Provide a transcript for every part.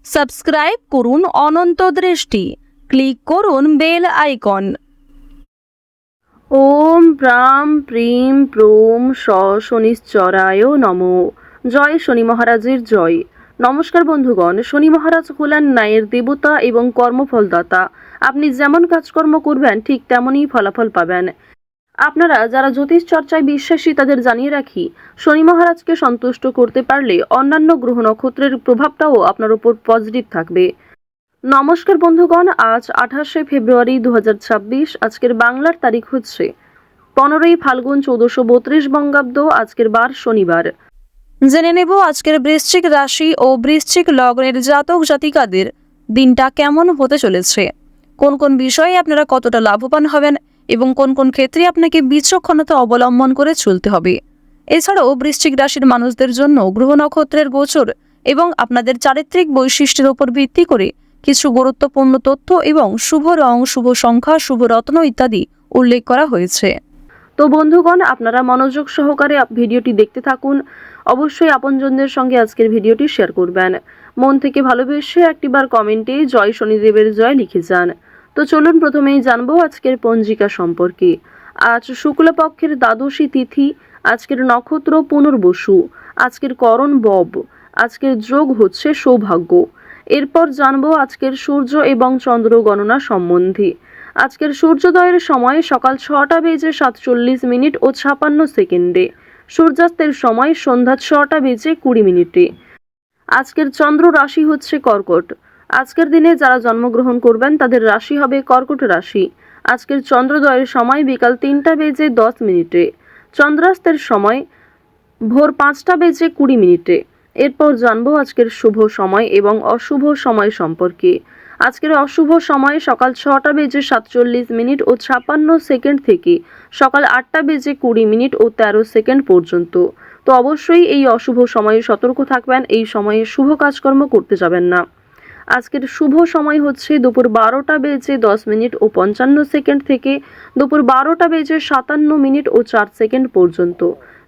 Subscribe করুন অনন্ত দৃষ্টি, click করুন বেল আইকন। ওম প্রাম প্রিম প্রোম শনিশ্চরায় নমো। জয় শনি মহারাজের জয়। নমস্কার বন্ধুগণ, শনি মহারাজ হলেন ন্যায়ের দেবতা এবং কর্মফলদাতা। আপনি যেমন কাজকর্ম করবেন ঠিক তেমনই ফলাফল পাবেন। আপনারা যারা জ্যোতিষ চর্চায় বিশ্বাসী তাদের জানিয়ে রাখি, শনি মহারাজকে সন্তুষ্ট করতে পারলে অন্যান্য গ্রহ নক্ষত্রের প্রভাবটাও আপনার উপর পজিটিভ থাকবে। নমস্কার বন্ধুগণ, আজ 28শে ফেব্রুয়ারি 2026। আজকের বাংলার তারিখ হচ্ছে 15ই ফাল্গুন 1432 বঙ্গাব্দ। আজকের বার শনিবার। জেনে নেব আজকের বৃশ্চিক রাশি ও বৃশ্চিক লগ্নের জাতক জাতিকাদের দিনটা কেমন হতে চলেছে, কোন কোন বিষয়ে আপনারা কতটা লাভবান হবেন এবং কোন কোন ক্ষেত্রে আপনাকে বিচক্ষণতা অবলম্বন করে চলতে হবে। এছাড়াও বৃশ্চিক রাশির মানুষদের জন্য গ্রহ নক্ষত্রের গোচর এবং আপনাদের চারিত্রিক বৈশিষ্ট্যের উপর ভিত্তি করে কিছু গুরুত্বপূর্ণ তথ্য এবং শুভ রং, শুভ সংখ্যা, শুভ রত্ন ইত্যাদি উল্লেখ করা হয়েছে। তো বন্ধুগণ, আপনারা মনোযোগ সহকারে ভিডিওটি দেখতে থাকুন। অবশ্যই আপনজনদের সঙ্গে আজকের ভিডিওটি শেয়ার করবেন। মন থেকে ভালোবেসে একটিবার কমেন্টে জয় শনিদেবের জয় লিখে যান। তো চলুন প্রথমেই জানবো আজকের পঞ্জিকা সম্পর্কে। আজ শুক্লপক্ষের দ্বাদশী তিথি, আজকের নক্ষত্র পুনর্বসু, আজকের করণ বব, আজকের যোগ হচ্ছে সৌভাগ্য। এরপর জানবো আজকের সূর্য এবং চন্দ্র গণনা সম্বন্ধে। আজকের সূর্যোদয়ের সময় সকাল 6টা বেজে 47 ও 56 সেকেন্ডে, সূর্যাস্তের সময় সন্ধ্যা 6টা বেজে 20 মিনিটে। আজকের চন্দ্র রাশি হচ্ছে কর্কট। আজকের দিনে যারা জন্মগ্রহণ করবেন তাদের রাশি হবে কর্কট রাশি। আজকের চন্দ্রোদয়ের সময় বিকাল 3টা বেজে 10 মিনিটে, চন্দ্রাস্তের সময় ভোর 5টা বেজে 20 মিনিটে। এরপর জানবো আজকের শুভ সময় এবং অশুভ সময় সম্পর্কে। আজকের অশুভ সময় সকাল 6টা বেজে 47 ও 56 সেকেন্ড থেকে সকাল 8টা বেজে 20 মিনিট ও 13 সেকেন্ড পর্যন্ত। তো অবশ্যই এই অশুভ সময়ে সতর্ক থাকবেন, এই সময়ে শুভ কাজকর্ম করতে যাবেন না। আজকের শুভ সময় হচ্ছে দুপুর 12টা বেজে 10 মিনিট ও 55 সেকেন্ড থেকে দুপুর 12টা বেজে 57 মিনিট ও 4 সেকেন্ড পর্যন্ত।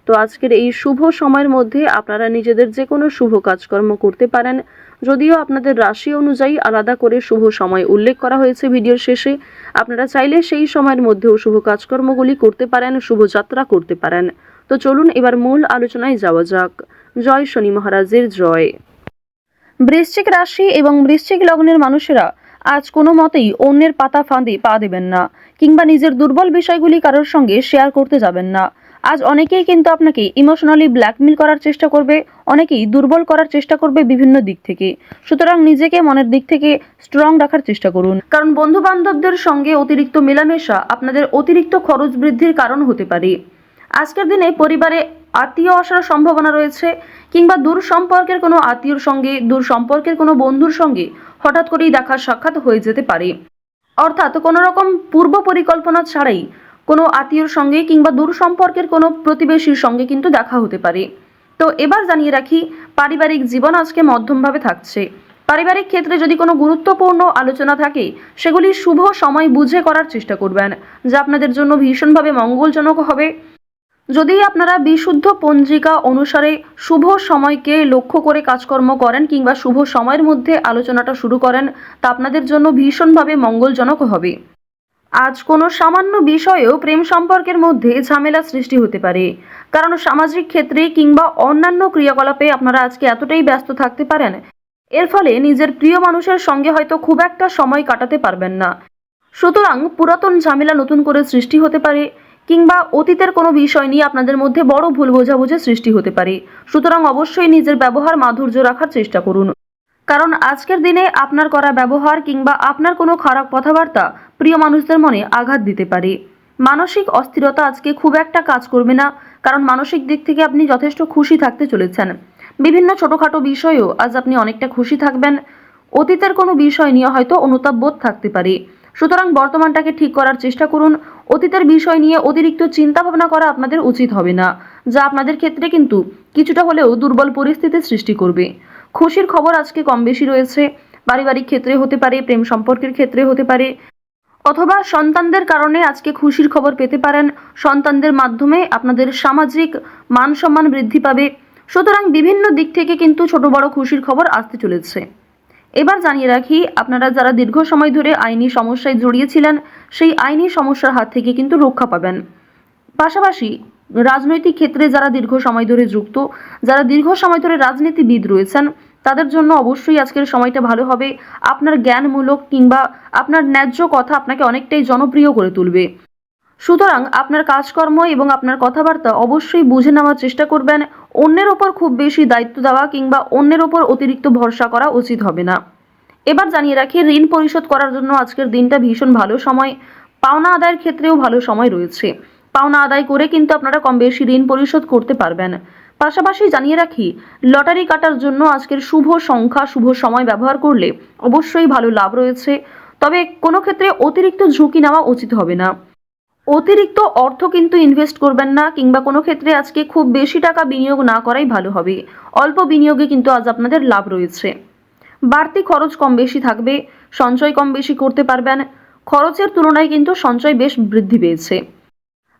তো আজকের এই শুভ সময়ের মধ্যে আপনারা নিজেদের যে কোনো শুভ কাজকর্ম করতে পারেন। যদিও আপনাদের রাশি অনুযায়ী আলাদা করে শুভ সময় উল্লেখ করা হয়েছে ভিডিওর শেষে, আপনারা চাইলে সেই সময়ের মধ্যেও শুভ কাজকর্মগুলি করতে পারেন, শুভযাত্রা করতে পারেন। তো চলুন এবার মূল আলোচনায় যাওয়া যাক। জয় শনি মহারাজের জয়। বৃশ্চিক রাশি এবং বৃশ্চিক লগ্নের মানুষেরা আজ কোনো মতেই অন্যের পাতা ফাঁদে পা দেবেন না, কিংবা নিজের দুর্বল বিষয়গুলি কারোর সঙ্গে শেয়ার করতে যাবেন না। আজ অনেকেই কিন্তু আপনাকে ইমোশনালি ব্ল্যাকমেল করার চেষ্টা করবে, অনেকেই দুর্বল করার চেষ্টা করবে বিভিন্ন দিক থেকে। সুতরাং নিজেকে মনের দিক থেকে স্ট্রং রাখার চেষ্টা করুন, কারণ বন্ধু বান্ধবদের সঙ্গে অতিরিক্ত মেলামেশা আপনাদের অতিরিক্ত খরচ বৃদ্ধির কারণ হতে পারে। আজকের দিনে পরিবারে আত্মীয় আসার সম্ভাবনা রয়েছে, কিংবা দূর সম্পর্কের কোনো আত্মীয়র সঙ্গে, দূর সম্পর্কের কোনো বন্ধুর সঙ্গে হঠাৎ করেই দেখা সাক্ষাৎ হয়ে যেতে পারে। অর্থাৎ কোনো রকম পূর্ব পরিকল্পনা ছাড়াই কোনো আত্মীয়র সঙ্গে কিংবা দূর সম্পর্কের কোনো প্রতিবেশীর সঙ্গে কিন্তু দেখা হতে পারে। তো এবার জানিয়ে রাখি, পারিবারিক জীবন আজকে মধ্যমভাবে থাকছে। পারিবারিক ক্ষেত্রে যদি কোনো গুরুত্বপূর্ণ আলোচনা থাকে, সেগুলি শুভ সময় বুঝে করার চেষ্টা করবেন, যা আপনাদের জন্য ভীষণভাবে মঙ্গলজনক হবে। যদি আপনারা বিশুদ্ধ পঞ্জিকা অনুসারে শুভ সময়কে লক্ষ্য করে কাজকর্ম করেন কিংবা শুভ সময়ের মধ্যে আলোচনাটা শুরু করেন, তা আপনাদের জন্য ভীষণভাবে মঙ্গলজনক হবে। আজ কোনো সামান্য বিষয়েও প্রেম সম্পর্কের মধ্যে ঝামেলা সৃষ্টি হতে পারে, কারণ সামাজিক ক্ষেত্রে কিংবা অন্যান্য ক্রিয়াকলাপে আপনারা আজকে এতটাই ব্যস্ত থাকতে পারেন, এর ফলে নিজের প্রিয় মানুষের সঙ্গে হয়তো খুব একটা সময় কাটাতে পারবেন না। সুতরাং পুরাতন ঝামেলা নতুন করে সৃষ্টি হতে পারে, কিংবা অতীতের কোনো বিষয় নিয়ে আপনাদের মধ্যে বড় ভুল বোঝাবুঝি সৃষ্টি হতে পারে। সুতরাং অবশ্যই নিজের ব্যবহার মাধুর্য রাখার চেষ্টা করুন, কারণ আজকের দিনে আপনার করা ব্যবহার কিংবা আপনার কোনো খারাপ কথাবার্তা প্রিয় মানুষদের মনে আঘাত দিতে পারে। মানসিক অস্থিরতা আজকে খুব একটা কাজ করবে না, কারণ মানসিক দিক থেকে আপনি যথেষ্ট খুশি থাকতে চলেছেন। বিভিন্ন ছোটখাটো বিষয়েও আজ আপনি অনেকটা খুশি থাকবেন। অতীতের কোনো বিষয় নিয়ে হয়তো অনুতাপ বোধ থাকতে পারে। সুতরাং বর্তমানটাকে ঠিক করার চেষ্টা করুন। অতীতের বিষয় নিয়ে অতিরিক্ত চিন্তা ভাবনা করা আপনাদের উচিত হবে না, যা আপনাদের ক্ষেত্রে কিন্তু কিছুটা হলেও দুর্বল পরিস্থিতির সৃষ্টি করবে। খুশির খবর আজকে কম বেশি রয়েছে। পারিবারিক ক্ষেত্রে হতে পারে, প্রেম সম্পর্কের ক্ষেত্রে হতে পারে, অথবা সন্তানদের কারণে আজকে খুশির খবর পেতে পারেন। সন্তানদের মাধ্যমে আপনাদের সামাজিক মান সম্মান বৃদ্ধি পাবে। সুতরাং বিভিন্ন দিক থেকে কিন্তু ছোট বড় খুশির খবর আসতে চলেছে। এবার জানিয়ে রাখি, আপনারা যারা দীর্ঘ সময় ধরে আইনি সমস্যায় জড়িয়েছিলেন, সেই আইনি সমস্যার হাত থেকে কিন্তু রক্ষা পাবেন। পাশাপাশি রাজনৈতিক ক্ষেত্রে যারা দীর্ঘ সময় ধরে যুক্ত, যারা দীর্ঘ সময় ধরে রাজনীতিবিদ রয়েছেন, তাদের জন্য অবশ্যই আজকের সময়টা ভালো হবে। আপনার জ্ঞানমূলক কিংবা আপনার ন্যায্য কথা আপনাকে অনেকটাই জনপ্রিয় করে তুলবে। সুতরাং আপনার কাজকর্ম এবং আপনার কথাবার্তা অবশ্যই বুঝে নেওয়ার চেষ্টা করবেন। অন্যের ওপর খুব বেশি দায়িত্ব দেওয়া কিংবা অন্যের ওপর অতিরিক্ত ভরসা করা উচিত হবে না। এবার জানিয়ে রাখি, ঋণ পরিশোধ করার জন্য আজকের দিনটা ভীষণ ভালো সময়। পাওনা আদায়ের ক্ষেত্রেও ভালো সময় রয়েছে। পাওনা আদায় করে কিন্তু আপনারা কম বেশি ঋণ পরিশোধ করতে পারবেন। পাশাপাশি জানিয়ে রাখি, লটারি কাটার জন্য আজকের শুভ সংখ্যা, শুভ সময় ব্যবহার করলে অবশ্যই ভালো লাভ রয়েছে। তবে কোনো ক্ষেত্রে অতিরিক্ত ঝুঁকি নেওয়া উচিত হবে না। অতিরিক্ত অর্থ কিন্তু ইনভেস্ট করবেন না, কিংবা কোনো ক্ষেত্রে আজকে খুব বেশি টাকা বিনিয়োগ না করাই ভালো হবে। অল্প বিনিয়োগে কিন্তু আজ আপনাদের লাভ রয়েছে। বাড়তি খরচ কম বেশি থাকবে, সঞ্চয় কম বেশি করতে পারবেন। খরচের তুলনায় কিন্তু সঞ্চয় বেশ বৃদ্ধি পেয়েছে।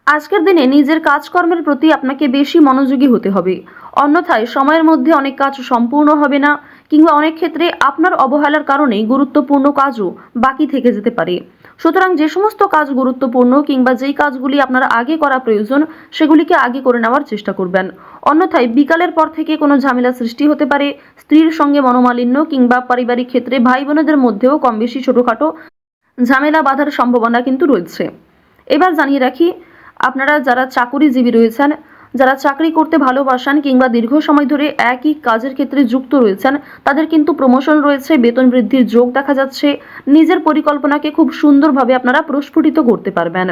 আজকের দিনে নিজের কাজকর্মের প্রতি আপনাকে বেশি মনোযোগী হতে হবে, অন্যথায় সময়ের মধ্যে অনেক কাজ সম্পূর্ণ হবে না, কিংবা অনেক ক্ষেত্রে আপনার অবহেলার কারণে গুরুত্বপূর্ণ কাজও বাকি থেকে যেতে পারে। সুতরাং যে সমস্ত কাজ গুরুত্বপূর্ণ কিংবা যেই কাজগুলি আপনার আগে করা প্রয়োজন, সেগুলিকে আগে করে নেওয়ার চেষ্টা করবেন। অন্যথায় বিকালের পর থেকে কোনো ঝামেলা সৃষ্টি হতে পারে। স্ত্রীর সঙ্গে মনোমালিন্য কিংবা পারিবারিক ক্ষেত্রে ভাই বোনেদের মধ্যেও কম বেশি ছোটোখাটো ঝামেলা বাঁধার সম্ভাবনা কিন্তু রয়েছে। এবার জানিয়ে রাখি, আপনারা যারা চাকুরিজীবী রয়েছেন, যারা চাকরি করতে ভালোবাসেন কিংবা দীর্ঘ সময় ধরে একই কাজের ক্ষেত্রে যুক্ত রয়েছেন, তাদের কিন্তু প্রমোশন রয়েছে, বেতন বৃদ্ধির যোগ দেখা যাচ্ছে। নিজের পরিকল্পনাকে খুব সুন্দরভাবে আপনারা প্রস্ফুটিত করতে পারবেন।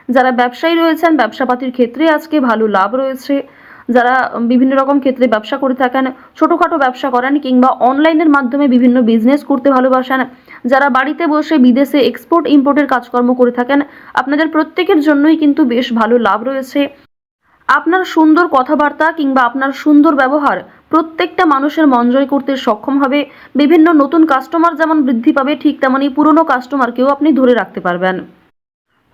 যারা ব্যবসায়ী রয়েছেন, ব্যবসাপাতির ক্ষেত্রে আজকে ভালো লাভ রয়েছে। যারা বিভিন্ন রকম ক্ষেত্রে ব্যবসা করে থাকেন, ছোটোখাটো ব্যবসা করেন কিংবা অনলাইনের মাধ্যমে বিভিন্ন বিজনেস করতে ভালোবাসেন, যারা বাড়িতে বসে বিদেশে এক্সপোর্ট ইম্পোর্টের কাজকর্ম করে থাকেন, আপনাদের প্রত্যেকের জন্যই কিন্তু বেশ ভালো লাভ রয়েছে। আপনার সুন্দর কথাবার্তা কিংবা আপনার সুন্দর ব্যবহার প্রত্যেকটা মানুষের মন জয় করতে সক্ষম হবে। বিভিন্ন নতুন কাস্টমার যেমন বৃদ্ধি পাবে, ঠিক তেমনই পুরনো কাস্টমারকেও আপনি ধরে রাখতে পারবেন।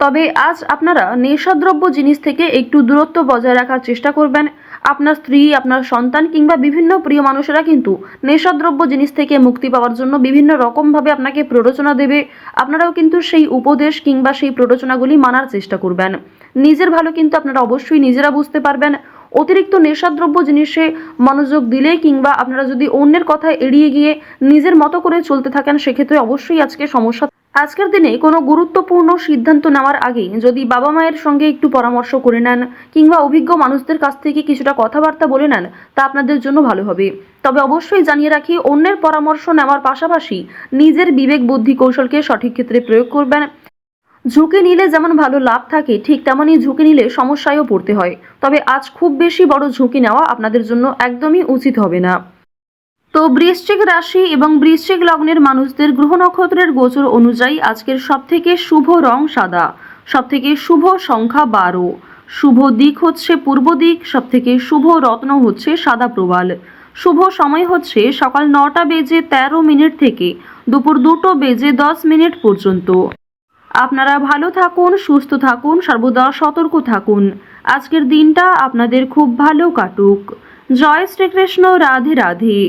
তবে আজ আপনারা নেশাদ্রব্য জিনিস থেকে একটু দূরত্ব বজায় রাখার চেষ্টা করবেন। আপনার স্ত্রী, আপনার সন্তান কিংবা বিভিন্ন প্রিয় মানুষেরা কিন্তু নেশাদ্রব্য জিনিস থেকে মুক্তি পাওয়ার জন্য বিভিন্ন রকমভাবে আপনাকে প্ররোচনা দেবে। আপনারাও কিন্তু সেই উপদেশ কিংবা সেই প্ররোচনাগুলি মানার চেষ্টা করবেন। নিজের ভালো কিন্তু আপনারা অবশ্যই নিজেরা বুঝতে পারবেন। অতিরিক্ত নেশাদ্রব্য জিনিসে মনোযোগ দিলে কিংবা আপনারা যদি অন্যের কথা এড়িয়ে গিয়ে নিজের মতো করে চলতে থাকেন, সেক্ষেত্রে অবশ্যই আজকে সমস্যা। আজকের দিনে কোনো গুরুত্বপূর্ণ সিদ্ধান্ত নেওয়ার আগে যদি বাবা মায়ের সঙ্গে একটু পরামর্শ করে নেন কিংবা অভিজ্ঞ মানুষদের কাছ থেকে কিছুটা কথাবার্তা বলে নেন, তা আপনাদের জন্য ভালো হবে। তবে অবশ্যই জানিয়ে রাখি, অন্যের পরামর্শ নেওয়ার পাশাপাশি নিজের বিবেক বুদ্ধি কৌশলকে সঠিক ক্ষেত্রে প্রয়োগ করবেন। ঝুঁকি নিলে যেমন ভালো লাভ থাকে, ঠিক তেমনই ঝুঁকি নিলে সমস্যায়ও পড়তে হয়। তবে আজ খুব বেশি বড় ঝুঁকি নেওয়া আপনাদের জন্য একদমই উচিত হবে না। তো বৃশ্চিক রাশি এবং বৃশ্চিক লগ্নের মানুষদের গ্রহ নক্ষত্রের গোচর অনুযায়ী আজকের সবথেকে শুভ রং সাদা, সবথেকে শুভ সংখ্যা 12, শুভ দিক হচ্ছে পূর্ব দিক, সবথেকে শুভ রত্ন হচ্ছে সাদা প্রবাল। শুভ সময় হচ্ছে সকাল 9টা বেজে 13 মিনিট থেকে দুপুর 2টো বেজে 10 মিনিট পর্যন্ত। আপনারা ভালো থাকুন, সুস্থ থাকুন, সর্বদা সতর্ক থাকুন। আজকের দিনটা আপনাদের খুব ভালো কাটুক। জয় শ্রীকৃষ্ণ। রাধে রাধে।